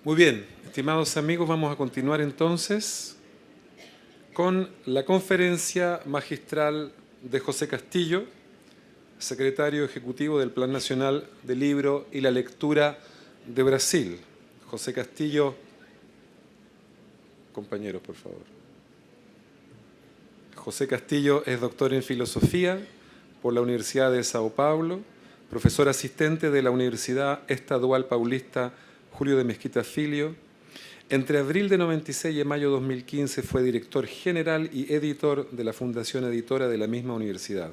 Muy bien, estimados amigos, vamos a continuar entonces con la conferencia magistral de José Castillo, secretario ejecutivo del Plan Nacional del Libro y la Lectura de Brasil. José Castillo, compañeros, por favor. José Castillo es doctor en Filosofía por la Universidad de Sao Paulo, profesor asistente de la Universidad Estadual Paulista Julio de Mesquita Filho. Entre abril de 96 y mayo de 2015 fue director general y editor de la Fundación Editora de la misma universidad.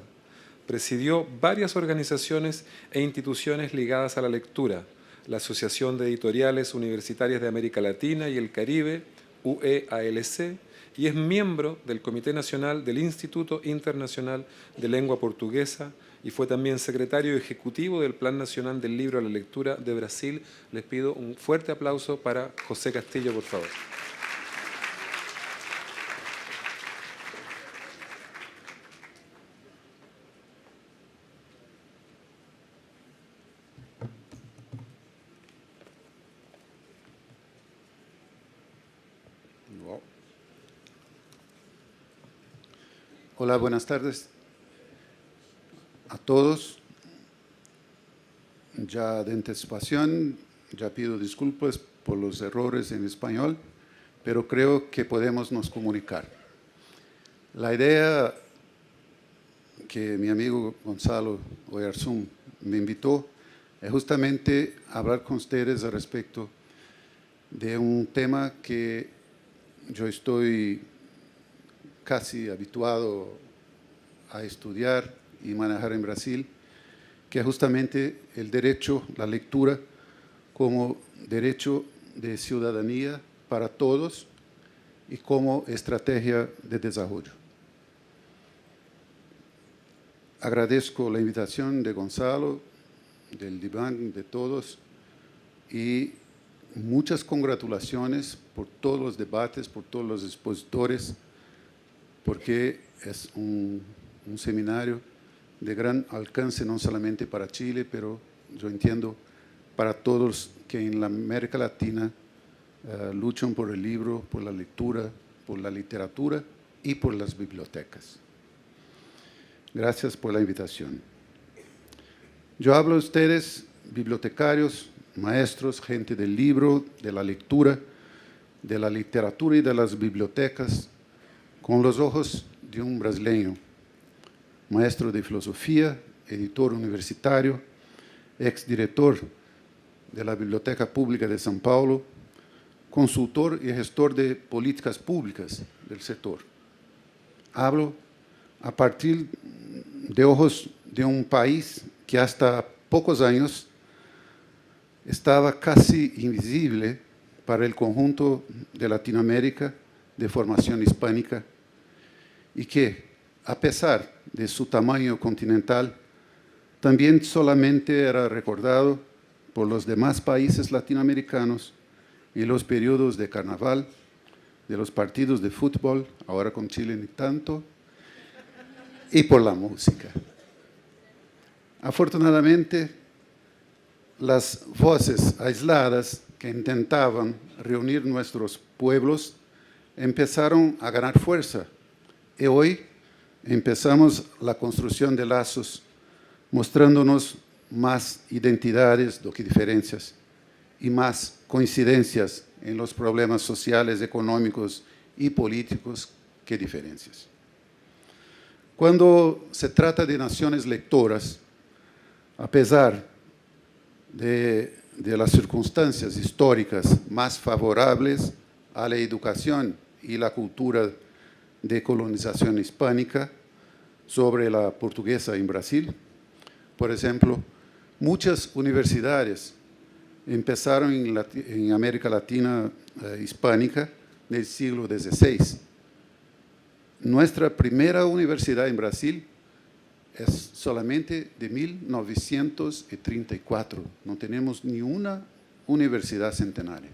Presidió varias organizaciones e instituciones ligadas a la lectura, la Asociación de Editoriales Universitarias de América Latina y el Caribe, UEALC, y es miembro del Comité Nacional del Instituto Internacional de Lengua Portuguesa y fue también secretario ejecutivo del Plan Nacional del Libro a la Lectura de Brasil. Les pido un fuerte aplauso para José Castillo, por favor. Hola, buenas tardes a todos. Ya de anticipación, ya pido disculpas por los errores en español, pero creo que podemos nos comunicar. La idea que mi amigo Gonzalo Oyarzún me invitó es justamente hablar con ustedes al respecto de un tema que yo estoy casi habituado a estudiar y manejar en Brasil, que es justamente el derecho, la lectura, como derecho de ciudadanía para todos y como estrategia de desarrollo. Agradezco la invitación de Gonzalo, del Diván, de todos, y muchas congratulaciones por todos los debates, por todos los expositores, porque es un seminario de gran alcance, no solamente para Chile, pero yo entiendo para todos que en la América Latina luchan por el libro, por la lectura, por la literatura y por las bibliotecas. Gracias por la invitación. Yo hablo a ustedes, bibliotecarios, maestros, gente del libro, de la lectura, de la literatura y de las bibliotecas, con los ojos de un brasileño, maestro de filosofía, editor universitario, exdirector de la Biblioteca Pública de São Paulo, consultor y gestor de políticas públicas del sector. Hablo a partir de ojos de un país que hasta pocos años estaba casi invisible para el conjunto de Latinoamérica de formación hispánica y que, a pesar de su tamaño continental, también solamente era recordado por los demás países latinoamericanos y los periodos de carnaval, de los partidos de fútbol, ahora con Chile ni tanto, y por la música. Afortunadamente, las voces aisladas que intentaban reunir nuestros pueblos empezaron a ganar fuerza y hoy empezamos la construcción de lazos mostrándonos más identidades do que diferencias y más coincidencias en los problemas sociales, económicos y políticos que diferencias. Cuando se trata de naciones lectoras, a pesar de las circunstancias históricas más favorables a la educación y la cultura de colonización hispánica sobre la portuguesa en Brasil, por ejemplo, muchas universidades empezaron en América Latina hispánica del siglo XVI. Nuestra primera universidad en Brasil es solamente de 1934. No tenemos ni una universidad centenaria.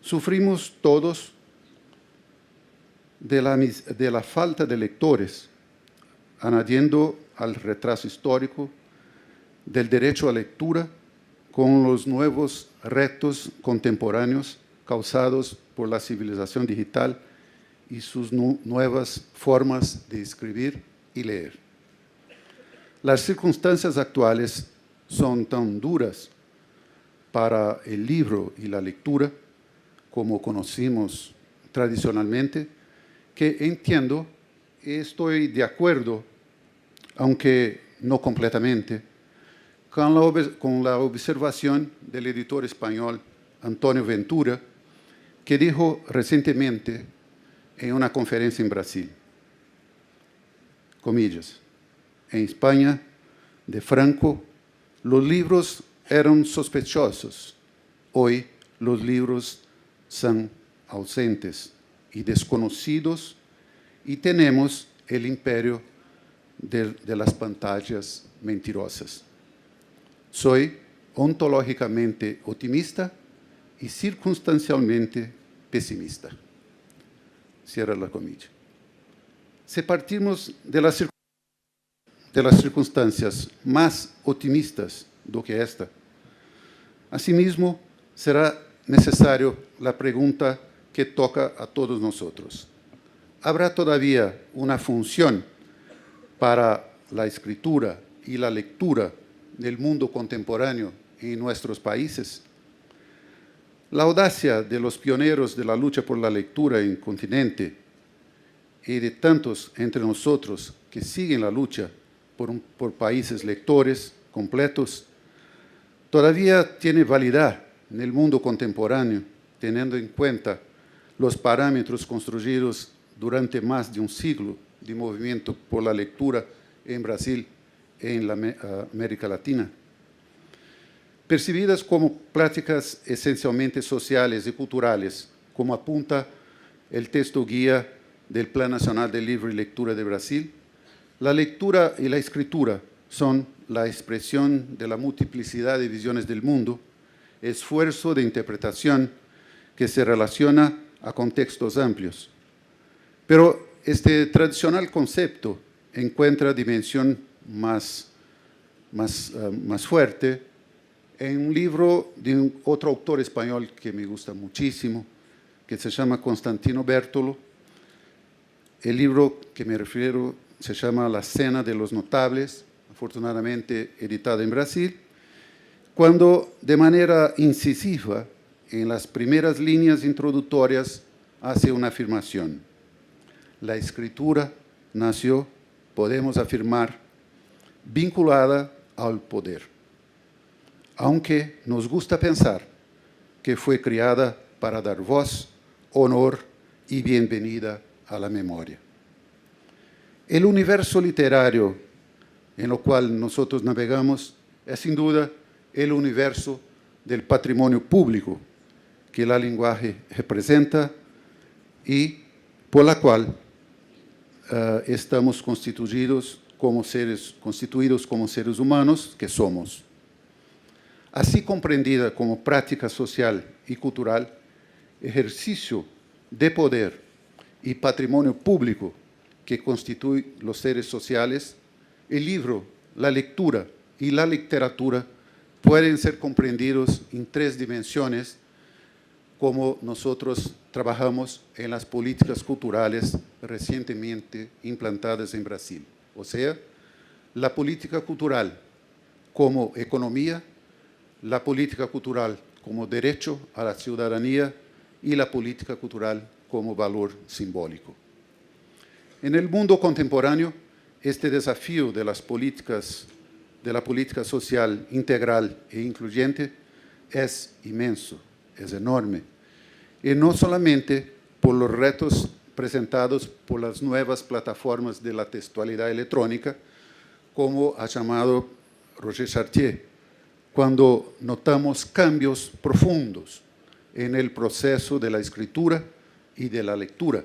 Sufrimos todos de la falta de lectores, añadiendo al retraso histórico del derecho a lectura con los nuevos retos contemporáneos causados por la civilización digital y sus nuevas formas de escribir y leer. Las circunstancias actuales son tan duras para el libro y la lectura, como conocimos tradicionalmente, que entiendo y estoy de acuerdo, aunque no completamente, con la observación del editor español Antonio Ventura, que dijo recientemente en una conferencia en Brasil, comillas, en España, de Franco, los libros eran sospechosos. Hoy los libros son ausentes y desconocidos y tenemos el imperio de las pantallas mentirosas. Soy ontológicamente optimista y circunstancialmente pesimista. Cierra la comilla. Si partimos de las circunstancias más optimistas do que esta, asimismo, será necesario la pregunta que toca a todos nosotros. ¿Habrá todavía una función para la escritura y la lectura del mundo contemporáneo en nuestros países? La audacia de los pioneros de la lucha por la lectura en el continente y de tantos entre nosotros que siguen la lucha por países lectores completos, todavía tiene validez en el mundo contemporáneo, teniendo en cuenta los parámetros construidos durante más de un siglo de movimiento por la lectura en Brasil y en la América Latina. Percibidas como prácticas esencialmente sociales y culturales, como apunta el texto guía del Plan Nacional de Livro y Lectura de Brasil, la lectura y la escritura son la expresión de la multiplicidad de visiones del mundo, esfuerzo de interpretación que se relaciona a contextos amplios. Pero este tradicional concepto encuentra dimensión más fuerte en un libro de otro autor español que me gusta muchísimo, que se llama Constantino Bertolo. El libro que me refiero se llama La Cena de los Notables, afortunadamente editado en Brasil, cuando de manera incisiva, en las primeras líneas introductorias, hace una afirmación. La escritura nació, podemos afirmar, vinculada al poder, aunque nos gusta pensar que fue creada para dar voz, honor y bienvenida a la memoria. El universo literario en el cual nosotros navegamos es sin duda el universo del patrimonio público que el lenguaje representa y por la cual estamos constituidos como seres humanos que somos. Así comprendida como práctica social y cultural, ejercicio de poder y patrimonio público que constituye los seres sociales, el libro, la lectura y la literatura pueden ser comprendidos en tres dimensiones como nosotros trabajamos en las políticas culturales recientemente implantadas en Brasil. O sea, la política cultural como economía, la política cultural como derecho a la ciudadanía y la política cultural como valor simbólico. En el mundo contemporáneo, este desafío de las políticas, de la política social integral e incluyente es inmenso, es enorme, y no solamente por los retos presentados por las nuevas plataformas de la textualidad electrónica, como ha llamado Roger Chartier, cuando notamos cambios profundos en el proceso de la escritura y de la lectura,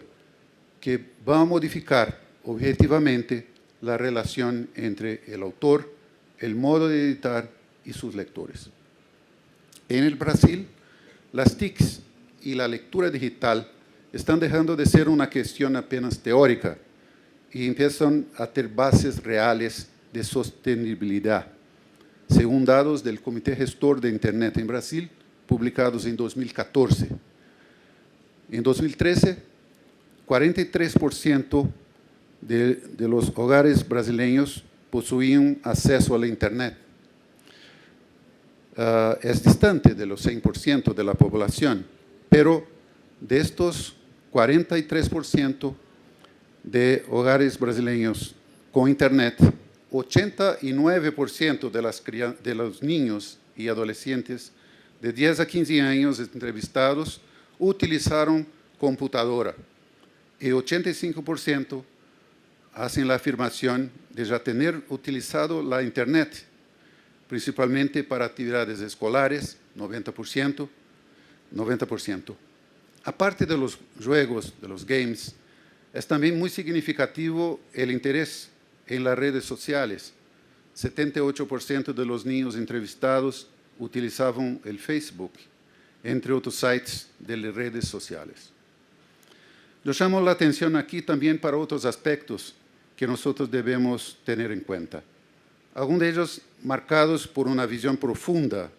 que va a modificar objetivamente la relación entre el autor, el modo de editar y sus lectores. En el Brasil, las TICs y la lectura digital están dejando de ser una cuestión apenas teórica y empiezan a tener bases reales de sostenibilidad. según datos del Comité Gestor de Internet en Brasil, publicados en 2014. En 2013, 43% de los hogares brasileños posuían acceso a la Internet. Es distante de los 100% de la población, pero de estos 43% de hogares brasileños con Internet, 89% de los niños y adolescentes de 10 a 15 años entrevistados utilizaron computadora y 85% hacen la afirmación de ya tener utilizado la Internet, principalmente para actividades escolares, 90%. Aparte de los juegos, de los games, es también muy significativo el interés en las redes sociales. 78% de los niños entrevistados utilizaban el Facebook, entre otros sites de las redes sociales. Yo llamo la atención aquí también para otros aspectos que nosotros debemos tener en cuenta. Algunos de ellos marcados por una visión profunda,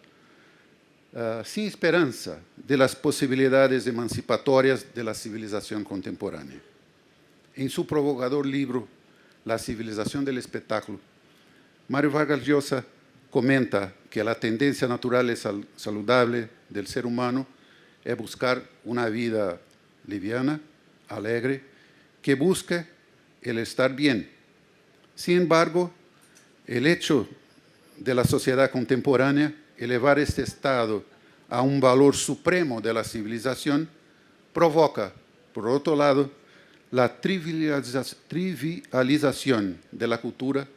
sin esperanza, de las posibilidades emancipatorias de la civilización contemporánea. En su provocador libro, La civilización del espectáculo, Mario Vargas Llosa comenta que la tendencia natural y saludable del ser humano es buscar una vida liviana, alegre, que busque el estar bien. Sin embargo, el hecho de la sociedad contemporánea elevar este estado a un valor supremo de la civilización provoca, por otro lado, la trivialización de la cultura,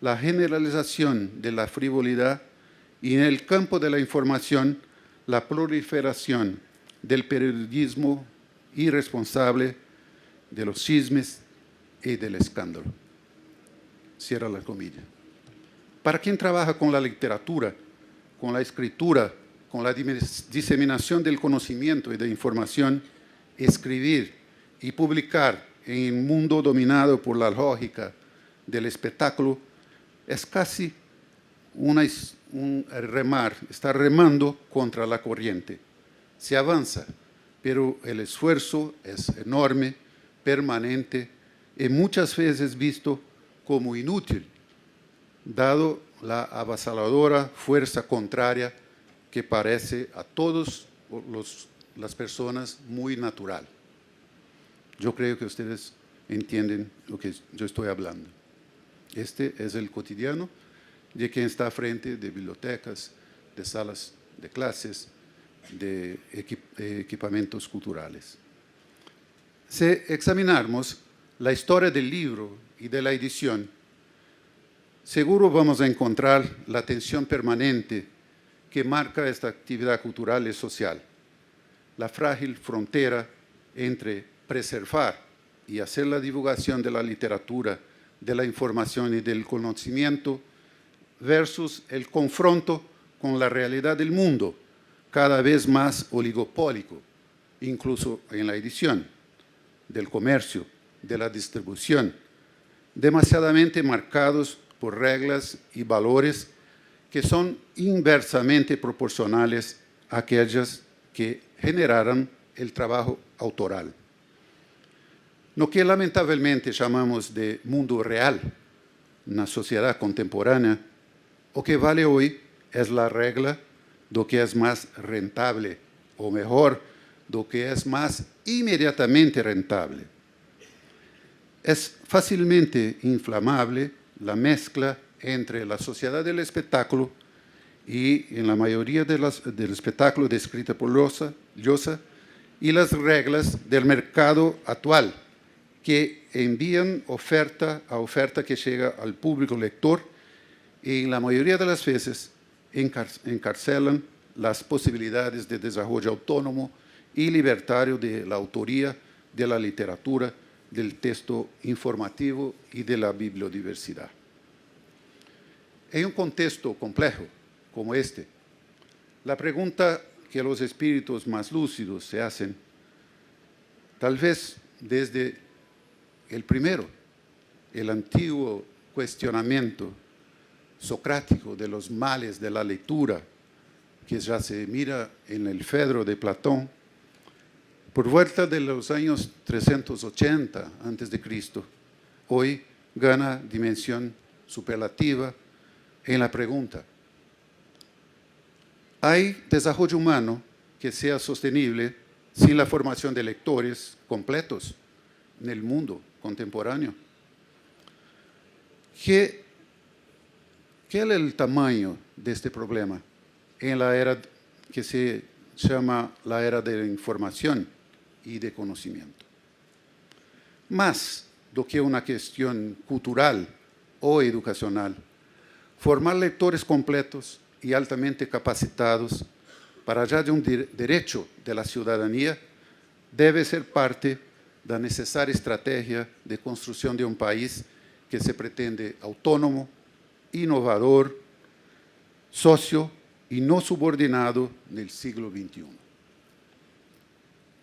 la generalización de la frivolidad y, en el campo de la información, la proliferación del periodismo irresponsable, de los chismes y del escándalo. Cierra la comilla. Para quien trabaja con la literatura, con la escritura, con la diseminación del conocimiento y de información, escribir y publicar en un mundo dominado por la lógica del espectáculo es casi un remar, estar remando contra la corriente. Se avanza, pero el esfuerzo es enorme, permanente y muchas veces visto como inútil, dado la avasalladora fuerza contraria que parece a todas las personas muy natural. Yo creo que ustedes entienden lo que yo estoy hablando. Este es el cotidiano de quien está frente de bibliotecas, de salas de clases, de equipamientos culturales. Si examinamos la historia del libro y de la edición, seguro vamos a encontrar la tensión permanente que marca esta actividad cultural y social, la frágil frontera entre preservar y hacer la divulgación de la literatura, de la información y del conocimiento versus el confronto con la realidad del mundo, cada vez más oligopólico, incluso en la edición, del comercio, de la distribución, demasiadamente marcados por reglas y valores que son inversamente proporcionales a aquellas que generaron el trabajo autoral. Lo que lamentablemente llamamos de mundo real, una sociedad contemporánea, o que vale hoy es la regla do que es más rentable, o mejor, do que es más inmediatamente rentable. Es fácilmente inflamable la mezcla entre la sociedad del espectáculo y, en la mayoría del espectáculo descrita por Llosa, y las reglas del mercado actual, que envían oferta a oferta que llega al público lector y en la mayoría de las veces encarcelan las posibilidades de desarrollo autónomo y libertario de la autoría, de la literatura, del texto informativo y de la bibliodiversidad. En un contexto complejo como este, la pregunta que los espíritus más lúcidos se hacen, tal vez desde el primero, el antiguo cuestionamiento socrático de los males de la lectura, que ya se mira en el Fedro de Platón, por vuelta de los años 380 a.C., hoy gana dimensión superlativa en la pregunta: ¿hay desarrollo humano que sea sostenible sin la formación de lectores completos en el mundo contemporáneo? ¿Qué es el tamaño de este problema en la era que se llama la era de la información y de conocimiento? Más do que una cuestión cultural o educacional, formar lectores completos y altamente capacitados para allá de un derecho de la ciudadanía debe ser parte de la necesaria estrategia de construcción de un país que se pretende autónomo, innovador, socio y no subordinado del siglo XXI.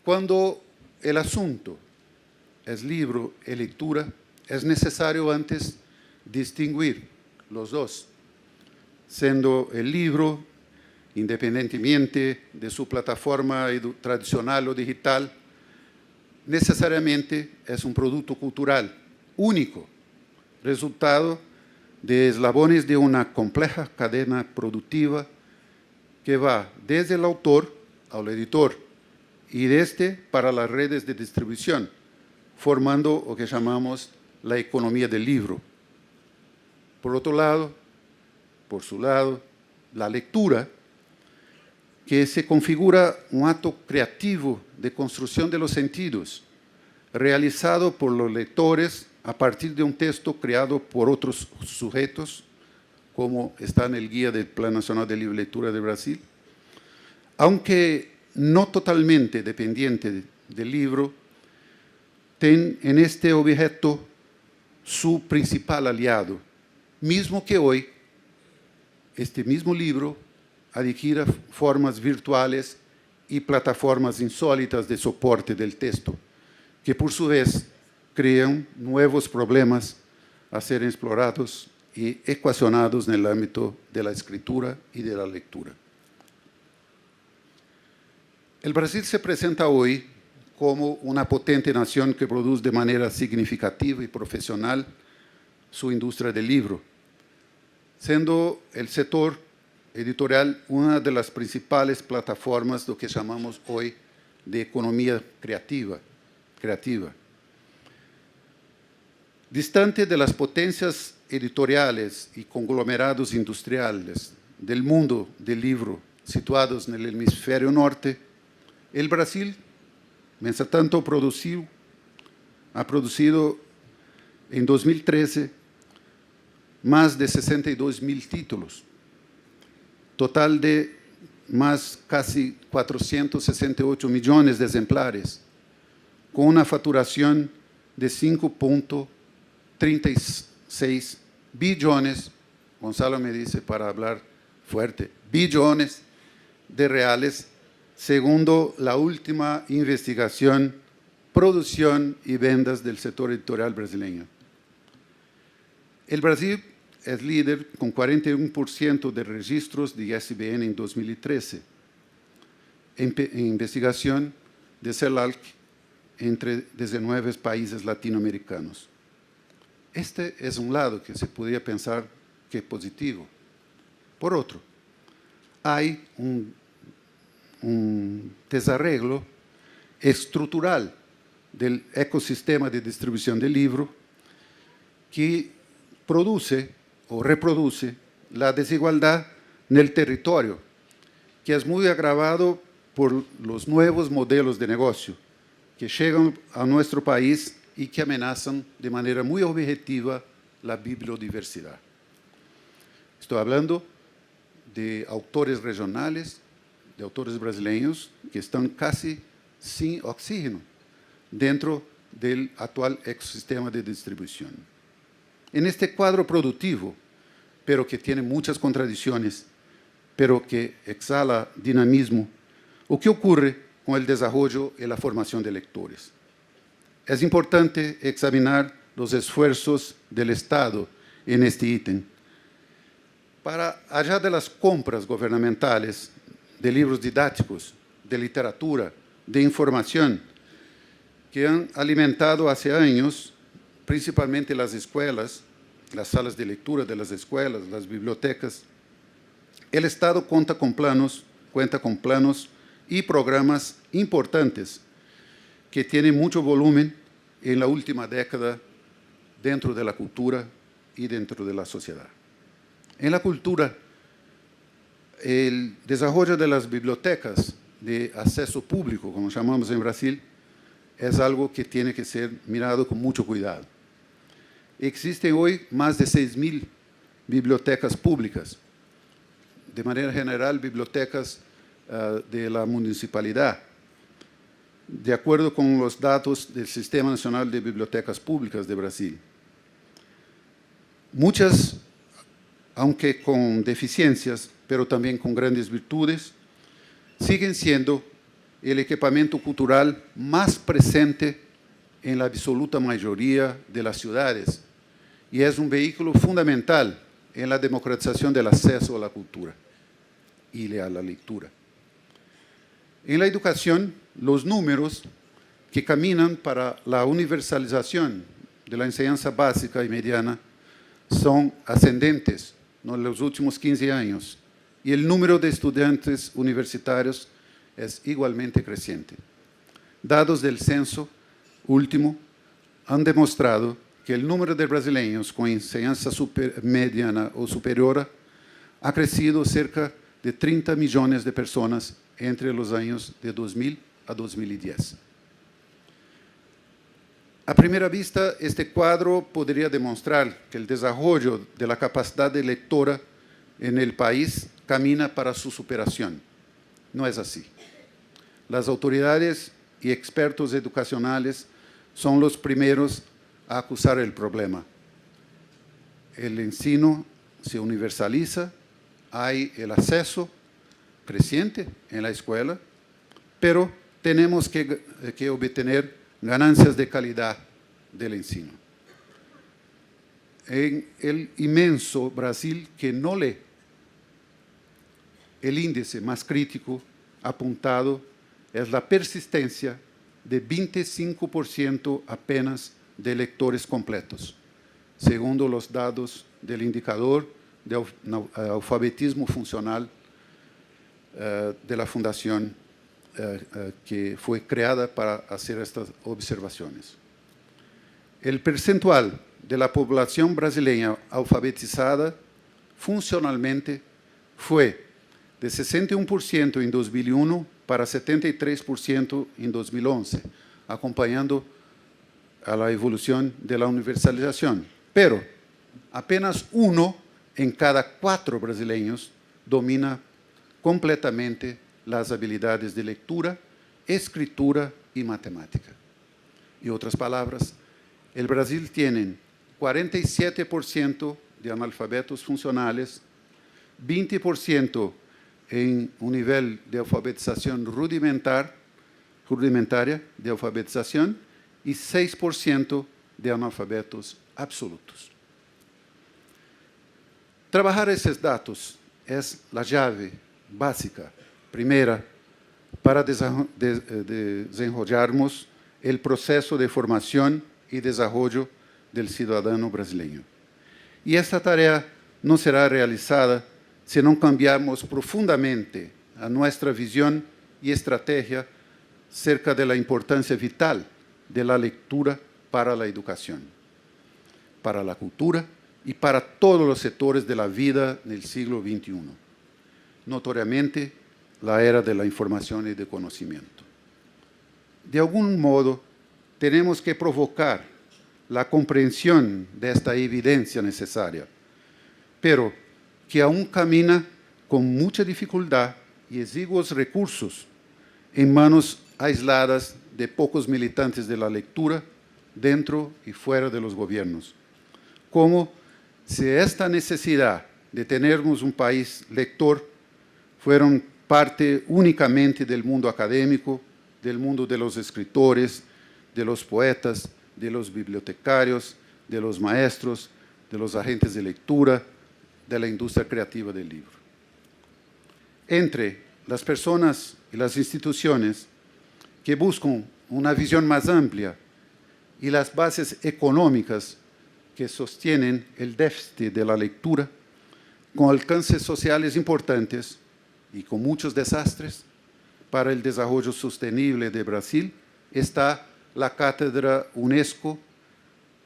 Cuando el asunto es libro y lectura, es necesario antes distinguir los dos, siendo el libro, independientemente de su plataforma tradicional o digital, necesariamente es un producto cultural único, resultado de eslabones de una compleja cadena productiva que va desde el autor al editor y de este para las redes de distribución, formando lo que llamamos la economía del libro. Por su lado, la lectura, que se configura un acto creativo de construcción de los sentidos, realizado por los lectores a partir de un texto creado por otros sujetos, como está en el Guía del Plan Nacional de Libre Lectura de Brasil, aunque no totalmente dependiente del libro, tiene en este objeto su principal aliado, mismo que hoy este mismo libro adquiera formas virtuales y plataformas insólitas de soporte del texto, que por su vez crean nuevos problemas a ser explorados y ecuacionados en el ámbito de la escritura y de la lectura. El Brasil se presenta hoy como una potente nación que produce de manera significativa y profesional su industria del libro, siendo el sector editorial una de las principales plataformas de lo que llamamos hoy de economía creativa. Distante de las potencias editoriales y conglomerados industriales del mundo del libro situados en el hemisferio norte, el Brasil, mientras tanto, ha producido en 2013 más de 62.000 títulos, total de más casi 468 millones de ejemplares, con una facturación de 5.36 billones, Gonzalo me dice para hablar fuerte, billones de reales, según la última investigación, producción y ventas del sector editorial brasileño. El Brasil es líder con 41% de registros de ISBN en 2013, en investigación de CELAC entre 19 países latinoamericanos. Este es un lado que se podría pensar que es positivo. Por otro, hay un desarreglo estructural del ecosistema de distribución del libro que produce o reproduce la desigualdad en el territorio, que es muy agravado por los nuevos modelos de negocio que llegan a nuestro país y que amenazan de manera muy objetiva la bibliodiversidad. Estoy hablando de autores regionales, de autores brasileños que están casi sin oxígeno dentro del actual ecosistema de distribución. En este cuadro productivo, pero que tiene muchas contradicciones, pero que exhala dinamismo, ¿o qué ocurre con el desarrollo y la formación de lectores? Es importante examinar los esfuerzos del Estado en este ítem, para, allá de las compras gubernamentales de libros didácticos, de literatura, de información, que han alimentado hace años principalmente las escuelas, las salas de lectura de las escuelas, las bibliotecas, el Estado cuenta con planos y programas importantes que tienen mucho volumen en la última década dentro de la cultura y dentro de la sociedad. En la cultura, el desarrollo de las bibliotecas de acceso público, como llamamos en Brasil, es algo que tiene que ser mirado con mucho cuidado. Existen hoy más de 6.000 bibliotecas públicas, de manera general bibliotecas de la municipalidad. De acuerdo con los datos del Sistema Nacional de Bibliotecas Públicas de Brasil. Muchas, aunque con deficiencias, pero también con grandes virtudes, siguen siendo el equipamiento cultural más presente en la absoluta mayoría de las ciudades y es un vehículo fundamental en la democratización del acceso a la cultura y a la lectura. En la educación, los números que caminan para la universalización de la enseñanza básica y mediana son ascendentes en los últimos 15 años y el número de estudiantes universitarios es igualmente creciente. Datos del censo último han demostrado que el número de brasileños con enseñanza mediana o superior ha crecido cerca de 30 millones de personas entre los años de 2000 a 2010. A primera vista, este cuadro podría demostrar que el desarrollo de la capacidad de lectora en el país camina para su superación. No es así. Las autoridades y expertos educacionales son los primeros a acusar el problema. El ensino se universaliza, hay el acceso creciente en la escuela, pero tenemos que obtener ganancias de calidad del ensino. En el inmenso Brasil que no lee, el índice más crítico apuntado es la persistencia de 25% apenas de lectores completos, según los datos del indicador de alfabetismo funcional de la fundación que fue creada para hacer estas observaciones. El percentual de la población brasileña alfabetizada funcionalmente fue de 61% en 2001 para 73% en 2011, acompañando a la evolución de la universalización. Pero apenas 1 en cada 4 brasileños domina completamente las habilidades de lectura, escritura y matemática. En otras palabras, el Brasil tiene 47% de analfabetos funcionales, 20% en un nivel de alfabetización rudimentaria de alfabetización y 6% de analfabetos absolutos. Trabajar esos datos es la llave básica, primera, para desarrollarmos el proceso de formación y desarrollo del ciudadano brasileño. Y esta tarea no será realizada si no cambiamos profundamente a nuestra visión y estrategia cerca de la importancia vital de la lectura para la educación, para la cultura y para todos los sectores de la vida del siglo XXI. Notoriamente, la era de la información y del conocimiento. De algún modo, tenemos que provocar la comprensión de esta evidencia necesaria, pero que aún camina con mucha dificultad y exiguos recursos en manos aisladas de pocos militantes de la lectura dentro y fuera de los gobiernos. Como si esta necesidad de tenermos un país lector fueron parte únicamente del mundo académico, del mundo de los escritores, de los poetas, de los bibliotecarios, de los maestros, de los agentes de lectura, de la industria creativa del libro. Entre las personas y las instituciones que buscan una visión más amplia y las bases económicas que sostienen el déficit de la lectura, con alcances sociales importantes y con muchos desastres para el desarrollo sostenible de Brasil, está la Cátedra UNESCO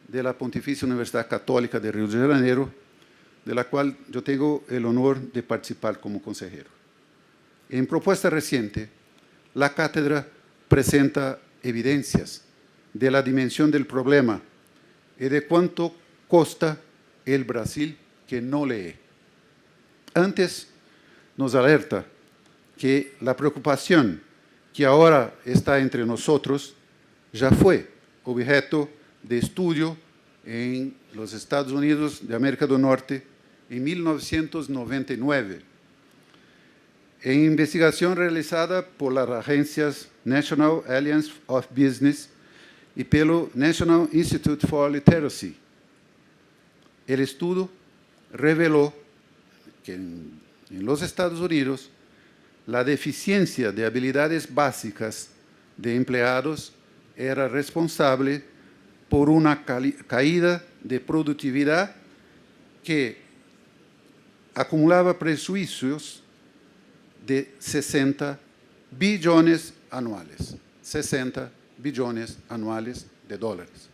de la Pontificia Universidad Católica de Río de Janeiro, de la cual yo tengo el honor de participar como consejero. En propuesta reciente, la cátedra presenta evidencias de la dimensión del problema y de cuánto cuesta el Brasil que no lee. Antes nos alerta que la preocupación que ahora está entre nosotros ya fue objeto de estudio en los Estados Unidos de América del Norte en 1999, en investigación realizada por las agencias National Alliance of Business y pelo National Institute for Literacy. El estudio reveló que en los Estados Unidos la deficiencia de habilidades básicas de empleados era responsable por una caída de productividad que acumulaba prejuicios de 60 billones anuales, 60 billones anuales de dólares.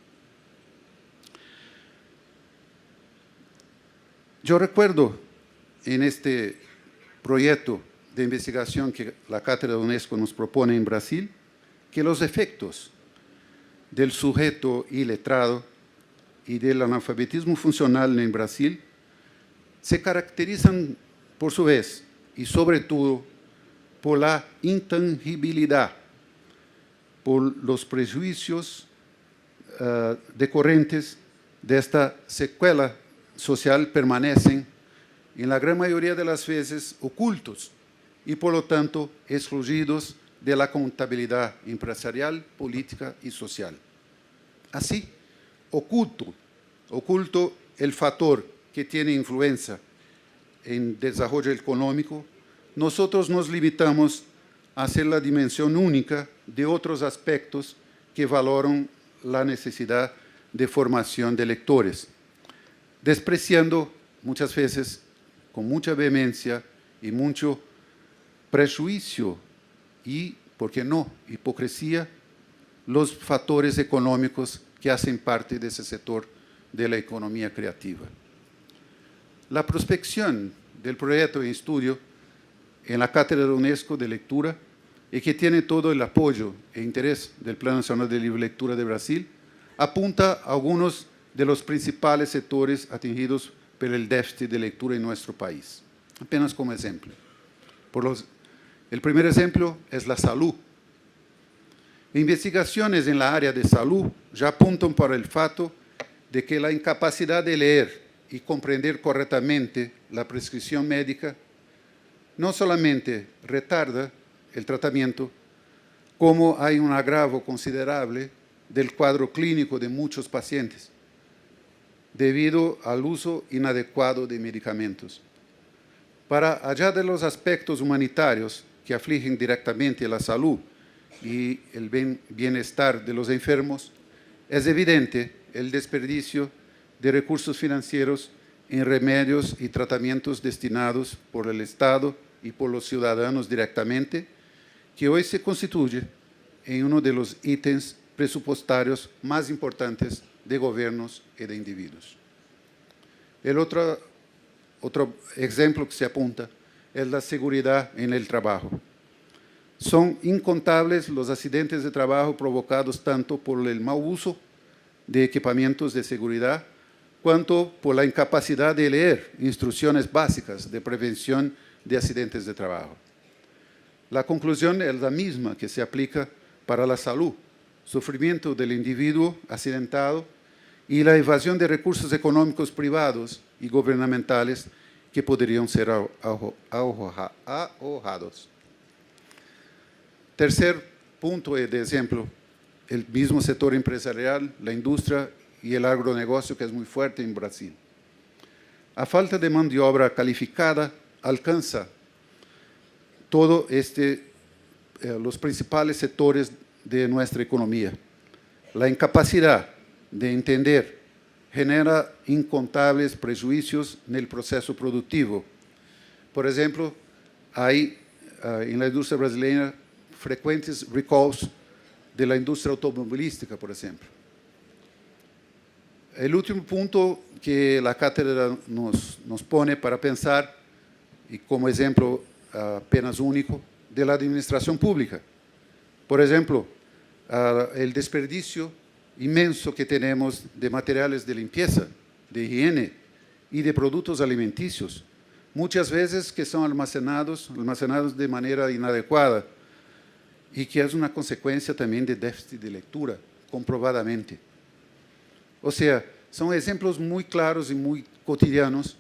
Yo recuerdo en este proyecto de investigación que la Cátedra de UNESCO nos propone en Brasil, que los efectos del sujeto iletrado y del analfabetismo funcional en Brasil se caracterizan por su vez y sobre todo por la intangibilidad, por los prejuicios decorrentes de esta secuela social permanecen en la gran mayoría de las veces ocultos y por lo tanto excluidos de la contabilidad empresarial, política y social. Así, oculto el factor que tiene influencia en el desarrollo económico, nosotros nos limitamos a hacer la dimensión única de otros aspectos que valoran la necesidad de formación de lectores, despreciando muchas veces, con mucha vehemencia y mucho prejuicio y, ¿por qué no?, hipocresía, los factores económicos que hacen parte de ese sector de la economía creativa. La prospección del proyecto de estudio en la Cátedra de UNESCO de Lectura y que tiene todo el apoyo e interés del Plan Nacional de Libre Lectura de Brasil, apunta a algunos de los principales sectores atingidos por el déficit de lectura en nuestro país. Apenas como ejemplo. El primer ejemplo es la salud. Investigaciones en la área de salud ya apuntan para el fato de que la incapacidad de leer y comprender correctamente la prescripción médica no solamente retarda el tratamiento, como hay un agravo considerable del cuadro clínico de muchos pacientes, debido al uso inadecuado de medicamentos. Para allá de los aspectos humanitarios que afligen directamente la salud y el bienestar de los enfermos, es evidente el desperdicio de recursos financieros en remedios y tratamientos destinados por el Estado y por los ciudadanos directamente, que hoy se constituye en uno de los ítems presupuestarios más importantes de gobiernos y de individuos. El otro ejemplo que se apunta es la seguridad en el trabajo. Son incontables los accidentes de trabajo provocados tanto por el mal uso de equipamientos de seguridad, cuanto por la incapacidad de leer instrucciones básicas de prevención de accidentes de trabajo. La conclusión es la misma que se aplica para la salud, sufrimiento del individuo accidentado y la evasión de recursos económicos privados y gubernamentales que podrían ser ahorrados. Tercer punto de ejemplo, el mismo sector empresarial, la industria y el agronegocio, que es muy fuerte en Brasil. a falta de mano de obra calificada alcanza todo los principales sectores de nuestra economía. La incapacidad de entender genera incontables prejuicios en el proceso productivo. Por ejemplo, hay en la industria brasileña frecuentes recalls de la industria automovilística, por ejemplo. El último punto que la cátedra nos pone para pensar, y como ejemplo apenas único, de la administración pública. Por ejemplo, el desperdicio inmenso que tenemos de materiales de limpieza, de higiene y de productos alimenticios, muchas veces que son almacenados de manera inadecuada y que es una consecuencia también de déficit de lectura, comprobadamente. O sea, son ejemplos muy claros y muy cotidianos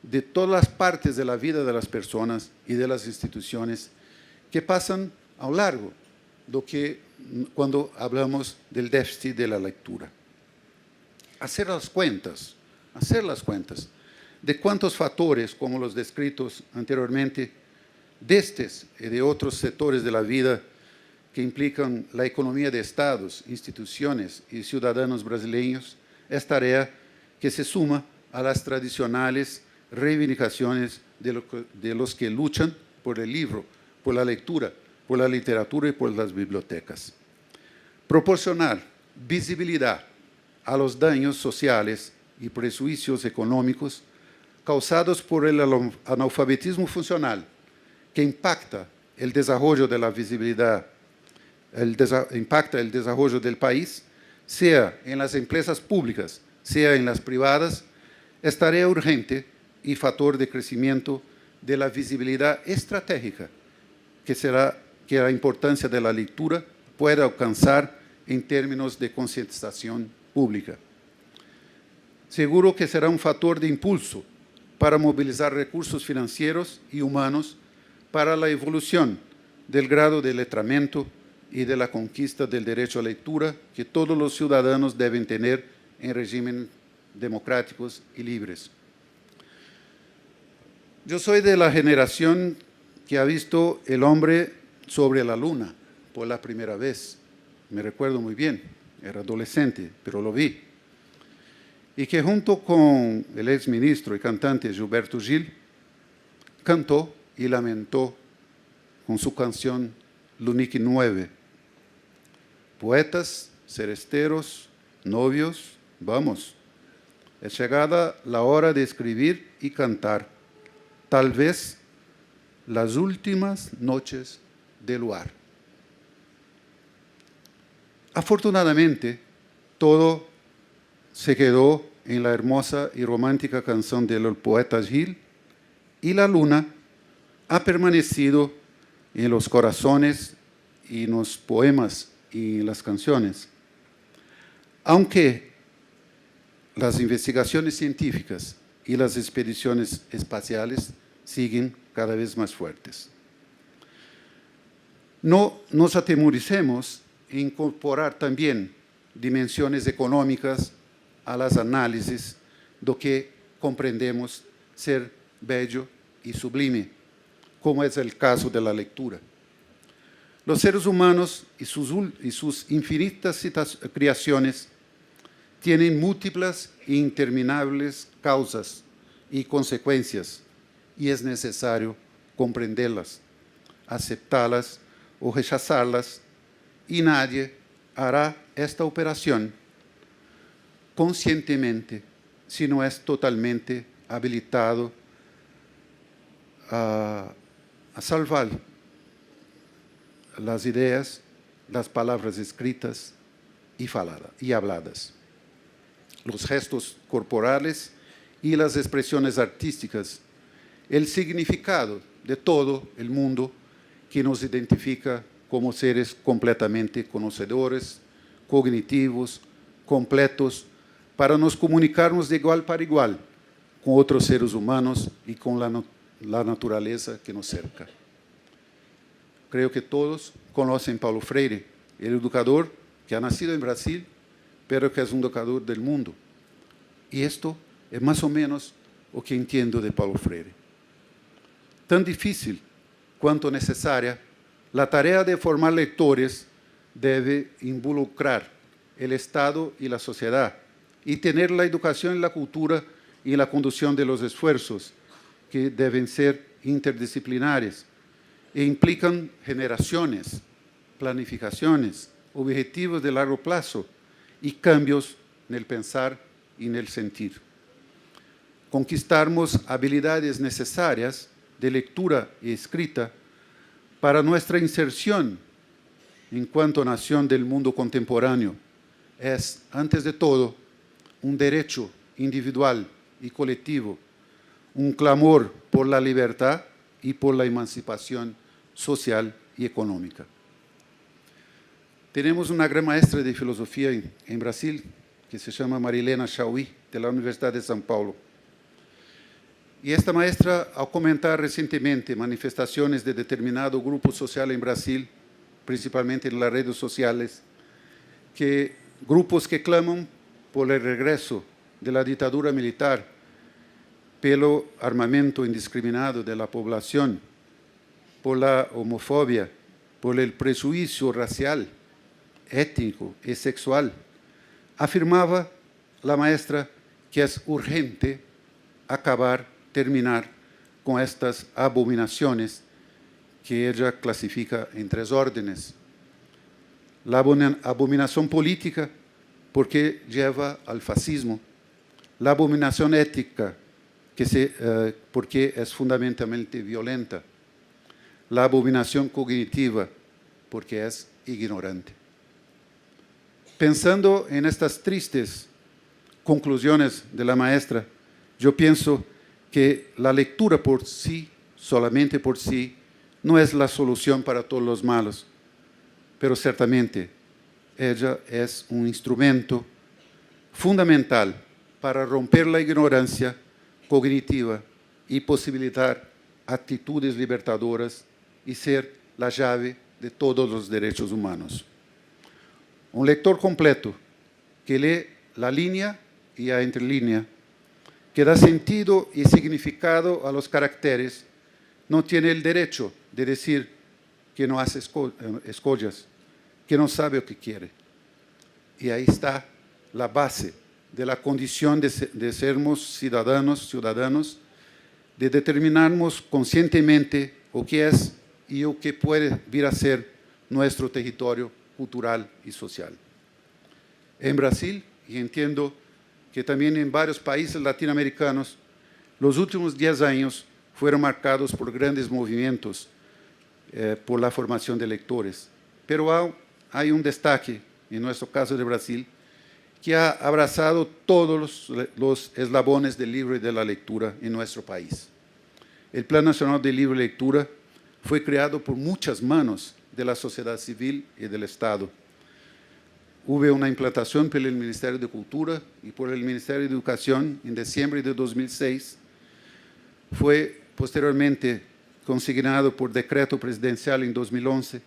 de todas las partes de la vida de las personas y de las instituciones que pasan a lo largo de que cuando hablamos del déficit de la lectura. Hacer las cuentas de cuántos factores, como los descritos anteriormente, de estos y de otros sectores de la vida que implican la economía de estados, instituciones y ciudadanos brasileños, es tarea que se suma a las tradicionales reivindicaciones de los que luchan por el libro, por la lectura, por la literatura y por las bibliotecas. Proporcionar visibilidad a los daños sociales y prejuicios económicos causados por el analfabetismo funcional, que impacta el desarrollo de la visibilidad, impacta el desarrollo del país, sea en las empresas públicas, sea en las privadas, es tarea urgente y factor de crecimiento de la visibilidad estratégica que la importancia de la lectura puede alcanzar en términos de concientización pública. Seguro que será un factor de impulso para movilizar recursos financieros y humanos para la evolución del grado de letramiento y de la conquista del derecho a lectura que todos los ciudadanos deben tener en regímenes democráticos y libres. Yo soy de la generación que ha visto el hombre sobre la luna por la primera vez. Me recuerdo muy bien, era adolescente, pero lo vi. Y que junto con el exministro y cantante Gilberto Gil, cantó y lamentó con su canción Lunique 9. Poetas, seresteros, novios, vamos. Es llegada la hora de escribir y cantar, tal vez las últimas noches de luar. Afortunadamente, todo se quedó en la hermosa y romántica canción del poeta Gil, y la luna ha permanecido en los corazones y en los poemas y en las canciones. Aunque las investigaciones científicas y las expediciones espaciales siguen cada vez más fuertes. No nos atemoricemos en incorporar también dimensiones económicas a las análisis de que comprendemos ser bello y sublime, como es el caso de la lectura. Los seres humanos y sus infinitas creaciones tienen múltiples e interminables causas y consecuencias, y es necesario comprenderlas, aceptarlas o rechazarlas, y nadie hará esta operación conscientemente si no es totalmente habilitado a salvar las ideas, las palabras escritas y habladas, los gestos corporales y las expresiones artísticas, el significado de todo el mundo que nos identifica como seres completamente conocedores, cognitivos, completos, para nos comunicarnos de igual para igual con otros seres humanos y con la naturaleza que nos cerca. Creo que todos conocen Paulo Freire, el educador que ha nacido en Brasil, pero que es un educador del mundo. Y esto es más o menos o que entiendo de Paulo Freire. Tan difícil quanto necessária, a tarefa de formar lectores deve involucrar o Estado e a sociedade e ter a educação e a cultura e a condução de los esfuerzos, que devem ser interdisciplinares e implicam generações, planificações, objetivos de largo plazo e cambios no pensar e no sentir. Conquistarmos habilidades necessárias de lectura e escrita para nuestra inserción en cuanto nación del mundo contemporáneo es, antes de todo, un derecho individual y colectivo, un clamor por la libertad y por la emancipación social y económica. Tenemos una gran maestra de filosofía en Brasil, que se llama Marilena Chauí, de la Universidad de São Paulo. Y esta maestra, al comentar recientemente manifestaciones de determinado grupo social en Brasil, principalmente en las redes sociales, que grupos que claman por el regreso de la dictadura militar, pelo armamento indiscriminado de la población, por la homofobia, por el prejuicio racial, étnico y sexual, afirmaba la maestra que es urgente terminar con estas abominaciones que ella clasifica en 3 órdenes. La abominación política, porque lleva al fascismo. La abominación ética, porque es fundamentalmente violenta. La abominación cognitiva, porque es ignorante. Pensando en estas tristes conclusiones de la maestra, yo pienso que la lectura por sí, solamente por sí, no es la solución para todos los males, pero certamente ella es un instrumento fundamental para romper la ignorancia cognitiva y posibilitar actitudes libertadoras y ser la llave de todos los derechos humanos. Un lector completo que lee la línea y la entrelínea, que da sentido y significado a los caracteres, no tiene el derecho de decir que no hace escollas, que no sabe lo que quiere. Y ahí está la base de la condición de sermos ciudadanos, de determinarnos conscientemente o que es y o que puede vir a ser nuestro territorio cultural y social. En Brasil, y entiendo que también en varios países latinoamericanos, los últimos 10 años fueron marcados por grandes movimientos por la formación de lectores. Pero hay un destaque, en nuestro caso de Brasil, que ha abrazado todos los eslabones del libro y de la lectura en nuestro país. El Plan Nacional del Libro y Lectura fue creado por muchas manos de la sociedad civil y del Estado. Hubo una implantación por el Ministerio de Cultura y por el Ministerio de Educación en diciembre de 2006. Fue posteriormente consignado por decreto presidencial en 2011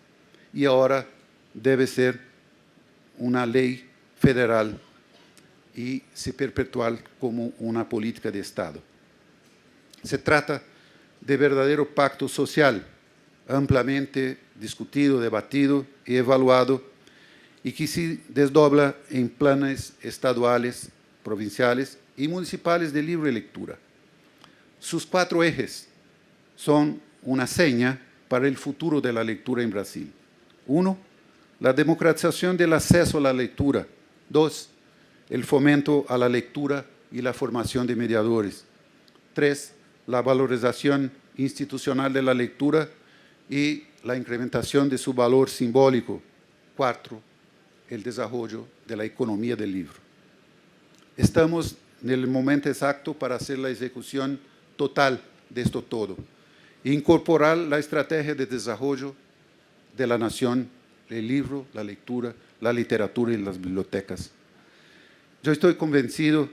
y ahora debe ser una ley federal y se perpetuar como una política de Estado. Se trata de verdadero pacto social, ampliamente discutido, debatido y evaluado, y que se desdobla en planes estaduales, provinciales y municipales de libre lectura. Sus 4 ejes son una seña para el futuro de la lectura en Brasil. 1, la democratización del acceso a la lectura. 2, el fomento a la lectura y la formación de mediadores. 3, la valorización institucional de la lectura y la incrementación de su valor simbólico. 4, el desarrollo de la economía del libro. Estamos en el momento exacto para hacer la ejecución total de esto todo e incorporar la estrategia de desarrollo de la nación, el libro, la lectura, la literatura y las bibliotecas. Yo estoy convencido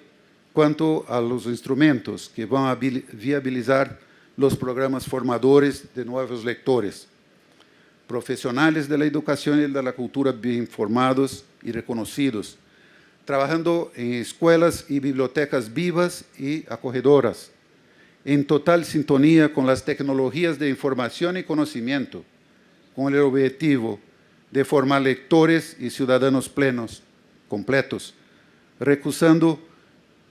cuanto a los instrumentos que van a viabilizar los programas formadores de nuevos lectores, profesionales de la educación y de la cultura bien formados y reconocidos, trabajando en escuelas y bibliotecas vivas y acogedoras, en total sintonía con las tecnologías de información y conocimiento, con el objetivo de formar lectores y ciudadanos plenos, completos, recusando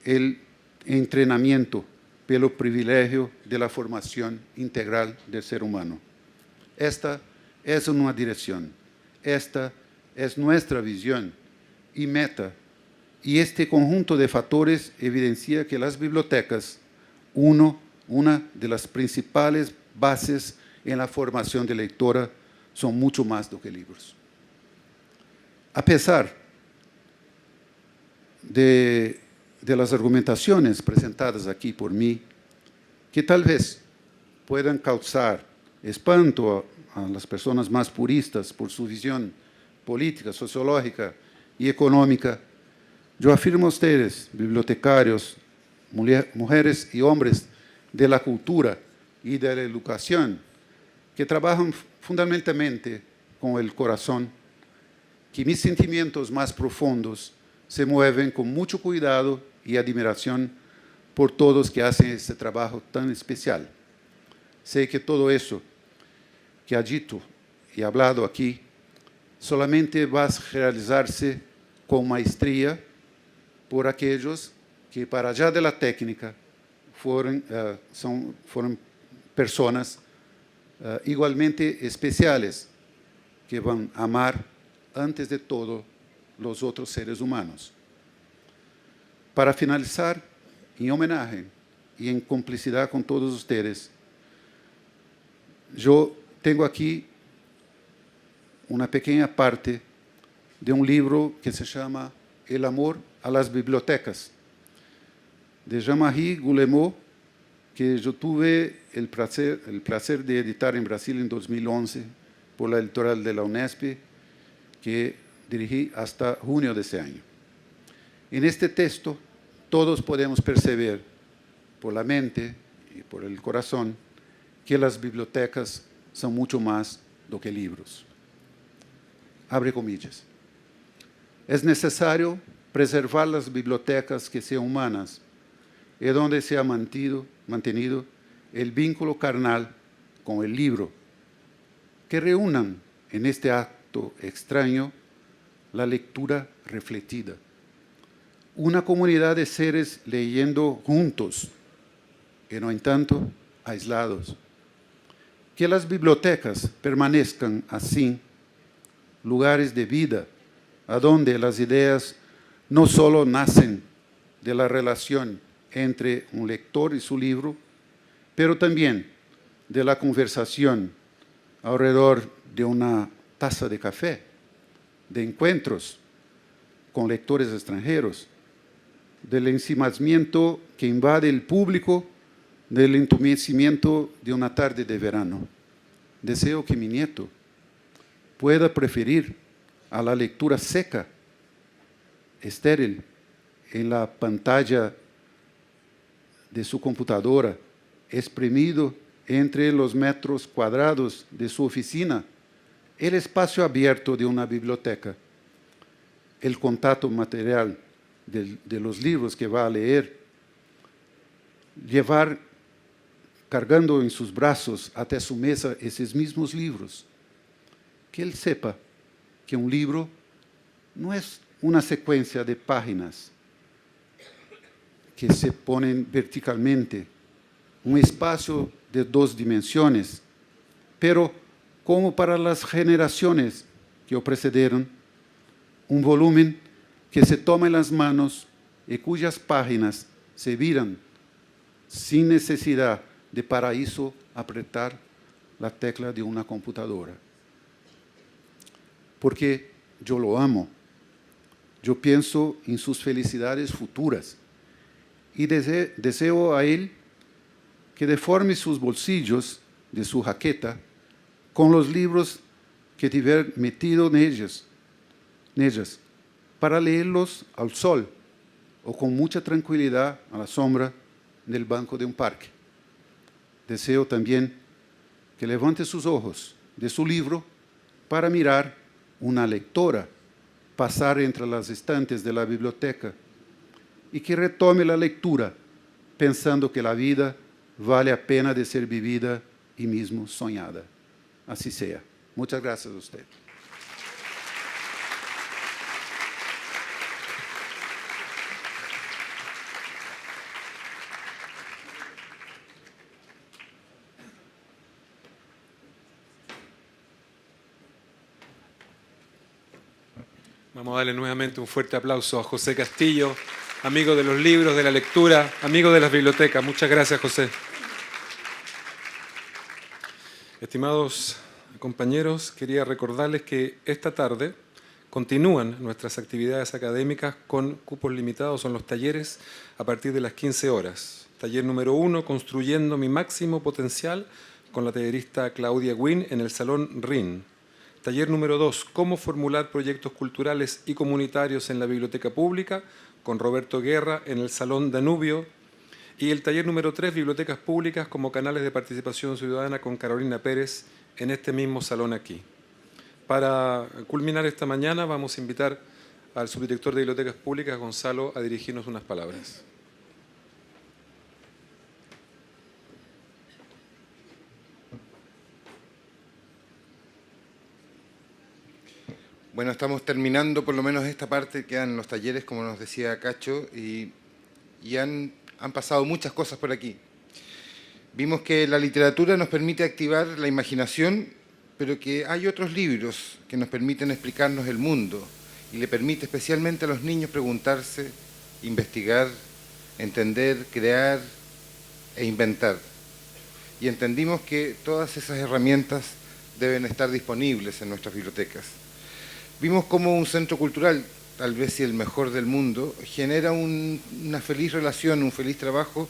el entrenamiento pelo privilegio de la formación integral del ser humano. Esta es una dirección, esta es nuestra visión y meta, y este conjunto de factores evidencia que las bibliotecas, una de las principales bases en la formación de lectora, son mucho más do que libros. A pesar de las argumentaciones presentadas aquí por mí, que tal vez puedan causar espanto a las personas más puristas por su visión política, sociológica y económica, yo afirmo a ustedes, bibliotecarios, mujeres y hombres de la cultura y de la educación, que trabajan fundamentalmente con el corazón, que mis sentimientos más profundos se mueven con mucho cuidado y admiración por todos que hacen este trabajo tan especial. Sé que todo eso que ha dicho y hablado aquí solamente va a realizarse con maestría por aquellos que, para allá de la técnica, fueron personas igualmente especiales, que van a amar antes de todo los otros seres humanos. Para finalizar, en homenaje y en complicidad con todos ustedes, yo tengo aquí una pequeña parte de un libro que se llama El amor a las bibliotecas, de Jean-Marie Guillemot, que yo tuve el placer de editar en Brasil en 2011 por la editorial de la UNESP, que dirigí hasta junio de ese año. En este texto todos podemos percibir por la mente y por el corazón que las bibliotecas son mucho más do que libros. Abre comillas. Es necesario preservar las bibliotecas que sean humanas y donde se ha mantenido el vínculo carnal con el libro, que reúnan en este acto extraño la lectura refletida. Una comunidad de seres leyendo juntos y no en tanto aislados. Que las bibliotecas permanezcan así, lugares de vida, a donde las ideas no solo nacen de la relación entre un lector y su libro, pero también de la conversación alrededor de una taza de café, de encuentros con lectores extranjeros, del ensimismamiento que invade el público, del entumecimiento de una tarde de verano. Deseo que mi nieto pueda preferir a la lectura seca, estéril, en la pantalla de su computadora, exprimido entre los metros cuadrados de su oficina, el espacio abierto de una biblioteca, el contacto material de los libros que va a leer, llevar cargando en sus brazos hasta su mesa esos mismos libros, que él sepa que un libro no es una secuencia de páginas que se ponen verticalmente, un espacio de 2 dimensiones, pero como para las generaciones que o precedieron, un volumen que se toma en las manos y cuyas páginas se viran sin necesidad de para eso apretar la tecla de una computadora. Porque yo lo amo, yo pienso en sus felicidades futuras y deseo a él que deforme sus bolsillos de su jaqueta con los libros que tiver metido en ellas, para leerlos al sol o con mucha tranquilidad a la sombra del banco de un parque. Deseo también que levante sus ojos de su libro para mirar una lectora pasar entre las estantes de la biblioteca y que retome la lectura pensando que la vida vale a pena de ser vivida y mismo soñada. Así sea. Muchas gracias a usted. Vamos a darle nuevamente un fuerte aplauso a José Castillo, amigo de los libros, de la lectura, amigo de las bibliotecas. Muchas gracias, José. Estimados compañeros, quería recordarles que esta tarde continúan nuestras actividades académicas con cupos limitados, son los talleres a partir de las 15 horas. Taller número 1, Construyendo mi máximo potencial, con la tallerista Claudia Guin en el Salón RIN. Taller número 2, Cómo formular proyectos culturales y comunitarios en la biblioteca pública, con Roberto Guerra en el Salón Danubio. Y el taller número 3, Bibliotecas públicas como canales de participación ciudadana, con Carolina Pérez en este mismo salón aquí. Para culminar esta mañana vamos a invitar al subdirector de Bibliotecas Públicas, Gonzalo, a dirigirnos unas palabras. Bueno, estamos terminando por lo menos esta parte, quedan los talleres, como nos decía Cacho, y han pasado muchas cosas por aquí. Vimos que la literatura nos permite activar la imaginación, pero que hay otros libros que nos permiten explicarnos el mundo y le permite especialmente a los niños preguntarse, investigar, entender, crear e inventar. Y entendimos que todas esas herramientas deben estar disponibles en nuestras bibliotecas. Vimos cómo un centro cultural, tal vez si el mejor del mundo, genera una feliz relación, un feliz trabajo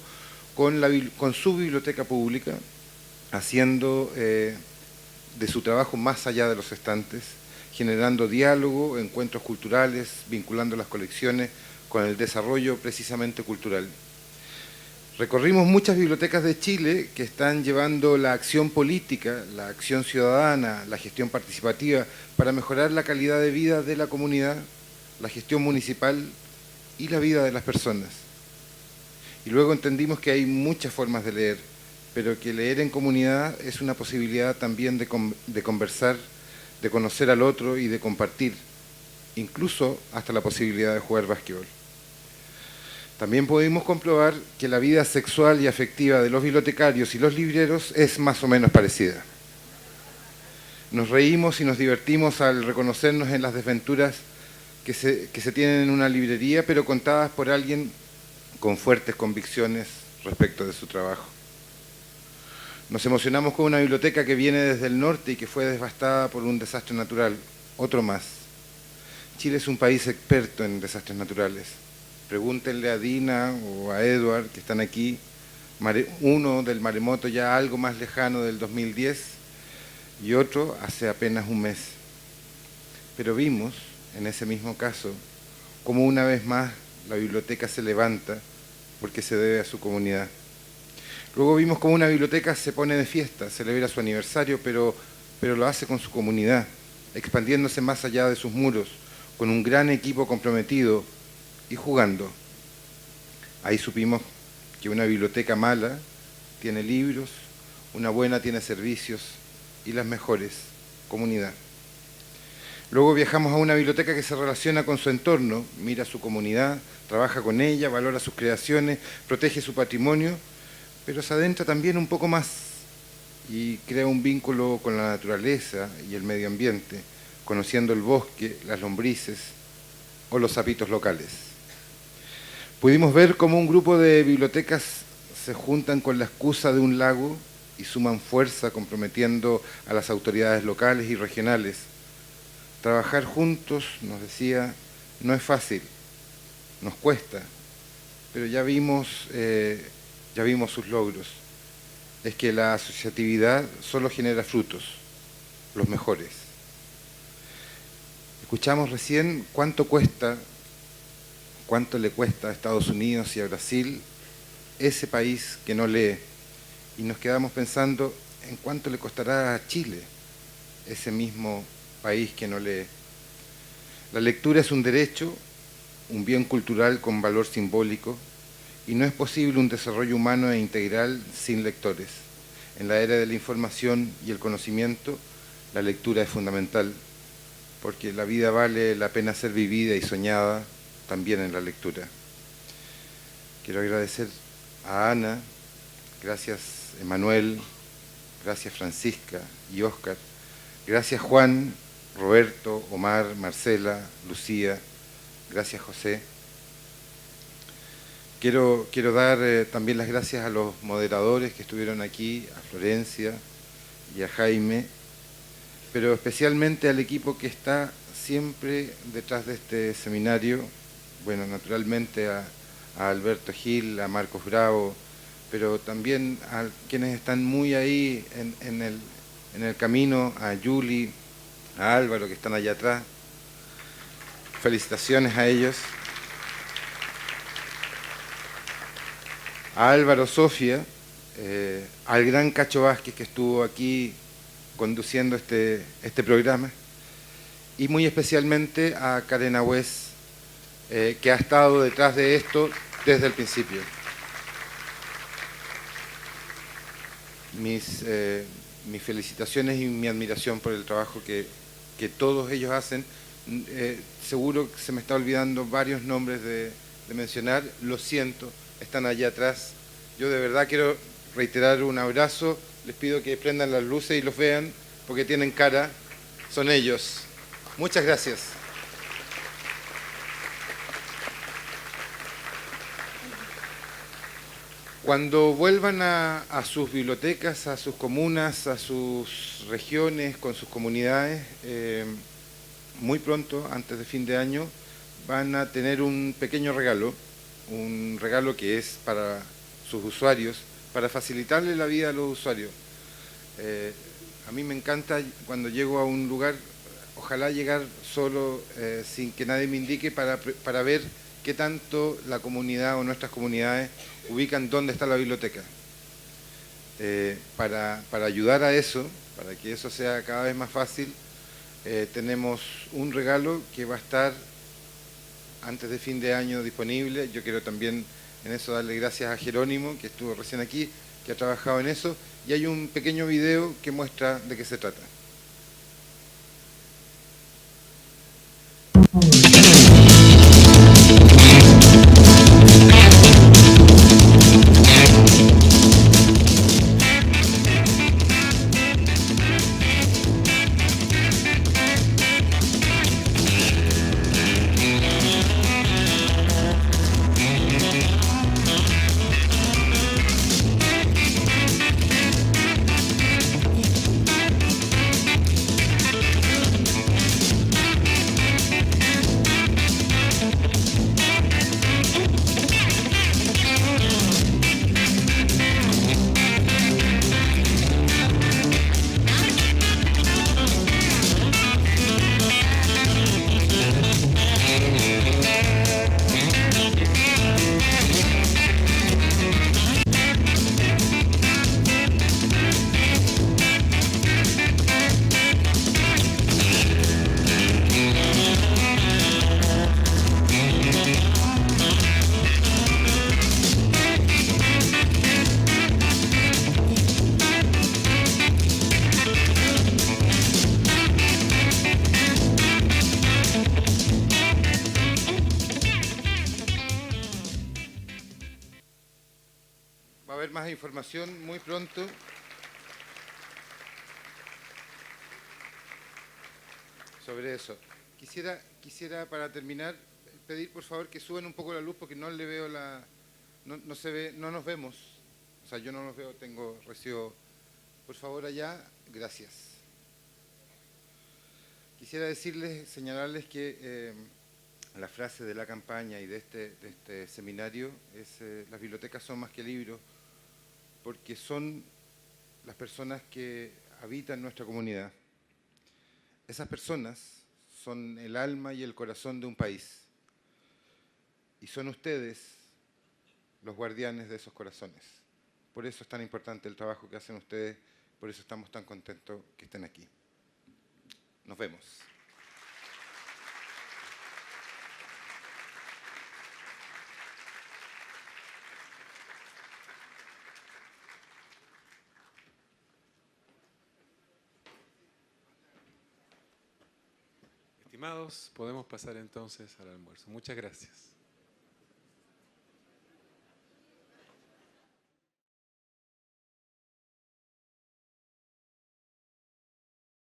con su biblioteca pública, haciendo de su trabajo más allá de los estantes, generando diálogo, encuentros culturales, vinculando las colecciones con el desarrollo precisamente cultural. Recorrimos muchas bibliotecas de Chile que están llevando la acción política, la acción ciudadana, la gestión participativa para mejorar la calidad de vida de la comunidad, la gestión municipal y la vida de las personas. Y luego entendimos que hay muchas formas de leer, pero que leer en comunidad es una posibilidad también de conversar, de conocer al otro y de compartir, incluso hasta la posibilidad de jugar básquetbol. También pudimos comprobar que la vida sexual y afectiva de los bibliotecarios y los libreros es más o menos parecida. Nos reímos y nos divertimos al reconocernos en las desventuras que se tienen en una librería, pero contadas por alguien con fuertes convicciones respecto de su trabajo. Nos emocionamos con una biblioteca que viene desde el norte y que fue devastada por un desastre natural, otro más. Chile es un país experto en desastres naturales. Pregúntenle a Dina o a Edward, que están aquí, uno del maremoto ya algo más lejano del 2010 y otro hace apenas un mes. Pero vimos, en ese mismo caso, cómo una vez más la biblioteca se levanta porque se debe a su comunidad. Luego vimos cómo una biblioteca se pone de fiesta, celebra su aniversario, pero lo hace con su comunidad, expandiéndose más allá de sus muros, con un gran equipo comprometido y jugando. Ahí supimos que una biblioteca mala tiene libros, una buena tiene servicios y las mejores, comunidad. Luego viajamos a una biblioteca que se relaciona con su entorno, mira su comunidad, trabaja con ella, valora sus creaciones, protege su patrimonio, pero se adentra también un poco más y crea un vínculo con la naturaleza y el medio ambiente, conociendo el bosque, las lombrices o los sapitos locales. Pudimos ver cómo un grupo de bibliotecas se juntan con la excusa de un lago y suman fuerza comprometiendo a las autoridades locales y regionales. Trabajar juntos, nos decía, no es fácil, nos cuesta, pero ya vimos sus logros. Es que la asociatividad solo genera frutos, los mejores. Escuchamos recién cuánto le cuesta a Estados Unidos y a Brasil ese país que no lee. Y nos quedamos pensando en cuánto le costará a Chile ese mismo país que no lee. La lectura es un derecho, un bien cultural con valor simbólico, y no es posible un desarrollo humano e integral sin lectores. En la era de la información y el conocimiento, la lectura es fundamental, porque la vida vale la pena ser vivida y soñada también en la lectura. Quiero agradecer a Ana, gracias Emanuel, gracias Francisca y Óscar, gracias Juan, Roberto, Omar, Marcela, Lucía, gracias José. Quiero dar también las gracias a los moderadores que estuvieron aquí, a Florencia y a Jaime, pero especialmente al equipo que está siempre detrás de este seminario, bueno, naturalmente a Alberto Gil, a Marcos Bravo, pero también a quienes están muy ahí en el camino, a Yuli, a Álvaro, que están allá atrás. Felicitaciones a ellos. A Álvaro Sofia, al gran Cacho Vázquez, que estuvo aquí conduciendo este programa, y muy especialmente a Karen Agüez, que ha estado detrás de esto desde el principio. Mis felicitaciones y mi admiración por el trabajo que todos ellos hacen. Seguro que se me está olvidando varios nombres de mencionar, lo siento, están allá atrás. Yo de verdad quiero reiterar un abrazo, les pido que prendan las luces y los vean, porque tienen cara, son ellos. Muchas gracias. Cuando vuelvan a sus bibliotecas, a sus comunas, a sus regiones, con sus comunidades, muy pronto, antes de fin de año, van a tener un pequeño regalo, un regalo que es para sus usuarios, para facilitarle la vida a los usuarios. A mí me encanta cuando llego a un lugar, ojalá llegar solo, sin que nadie me indique, para ver qué tanto la comunidad o nuestras comunidades ubican dónde está la biblioteca. Para ayudar a eso, para que eso sea cada vez más fácil, tenemos un regalo que va a estar antes de fin de año disponible. Yo quiero también en eso darle gracias a Jerónimo, que estuvo recién aquí, que ha trabajado en eso, y hay un pequeño video que muestra de qué se trata. Va a haber más información muy pronto. Sobre eso. Quisiera para terminar pedir por favor que suban un poco la luz porque no le veo no se ve, no nos vemos. O sea, yo no los veo, recibo. Por favor allá, gracias. Quisiera señalarles que la frase de la campaña y de este seminario es las bibliotecas son más que libros, porque son las personas que habitan nuestra comunidad. Esas personas son el alma y el corazón de un país. Y son ustedes los guardianes de esos corazones. Por eso es tan importante el trabajo que hacen ustedes, por eso estamos tan contentos que estén aquí. Nos vemos. Estimados, podemos pasar entonces al almuerzo. Muchas gracias.